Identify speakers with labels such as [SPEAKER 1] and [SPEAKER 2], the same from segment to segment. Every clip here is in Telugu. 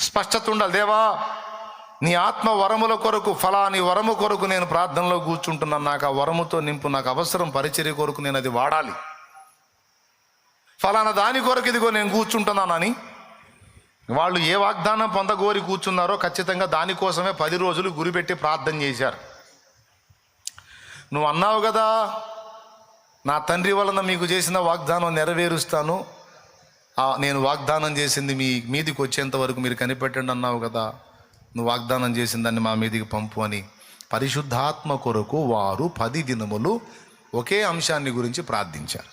[SPEAKER 1] స్పష్టత ఉండాలి. దేవా, నీ ఆత్మ వరముల కొరకు, ఫలాని వరము కొరకు నేను ప్రార్థనలో కూర్చుంటున్నాను, నాకు ఆ వరముతో నింపు, నాకు అవసరం పరిచర్య కొరకు నేను అది వాడాలి, ఫలానా దాని కొరకు ఇదిగో నేను కూర్చుంటున్నానని వాళ్ళు ఏ వాగ్దానం పొందగోరి కూర్చున్నారో ఖచ్చితంగా దానికోసమే 10 రోజులు గురిపెట్టి ప్రార్థన చేశారు. నువ్వు అన్నావు కదా, నా తండ్రి వలన మీకు చేసిన వాగ్దానం నెరవేరుస్తాను, నేను వాగ్దానం చేసింది మీ మీదికి వచ్చేంత వరకు మీరు కనిపెట్టండి అన్నావు కదా, నువ్వు వాగ్దానం చేసిన దాన్ని మా మీదికి పంపు అని పరిశుద్ధాత్మ కొరకు వారు 10 దినములు ఒకే అంశాన్ని గురించి ప్రార్థించారు.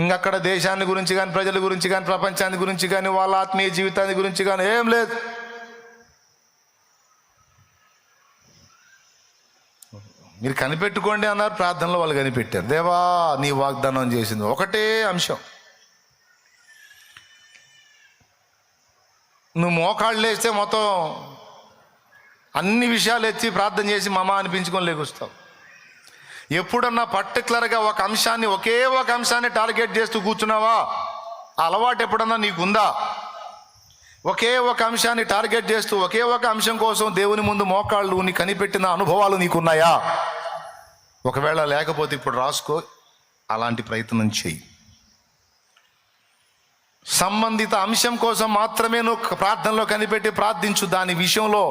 [SPEAKER 1] ఇంకక్కడ దేశాన్ని గురించి కానీ, ప్రజల గురించి కానీ, ప్రపంచాన్ని గురించి కానీ, వాళ్ళ ఆత్మీయ జీవితాన్ని గురించి కానీ ఏం లేదు. మీరు కనిపెట్టుకోండి అన్నారు, ప్రార్థనలో వాళ్ళు కనిపెట్టారు. దేవా, నీ వాగ్దానం చేసింది ఒకటే అంశం. నువ్వు మోకాళ్ళు వేస్తే మొత్తం అన్ని విషయాలు ఎత్తి ప్రార్థన చేసి మమ అనిపించుకొని లేకొస్తావు. ఎప్పుడన్నా పర్టికులర్గా ఒక అంశాన్ని, ఒకే ఒక అంశాన్ని టార్గెట్ చేస్తూ కూర్చున్నావా? ఆ అలవాటు ఎప్పుడన్నా నీకుందా? ఒకే ఒక అంశాన్ని టార్గెట్ చేస్తూ ఒకే ఒక అంశం కోసం దేవుని ముందు మోకాళ్ళు నీ కనిపెట్టిన అనుభవాలు నీకున్నాయా? ఒకవేళ లేకపోతే ఇప్పుడు రాసుకో, అలాంటి ప్రయత్నం చెయ్యి. సంబంధిత అంశం కోసం మాత్రమే నువ్వు ప్రార్థనలో కనిపెట్టి ప్రార్థించు. దాని విషయంలో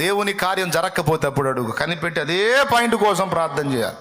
[SPEAKER 1] దేవుని కార్యం జరగకపోతే అప్పుడు అడుగు. కనిపెట్టి అదే పాయింట్ కోసం ప్రార్థన చేయాలి.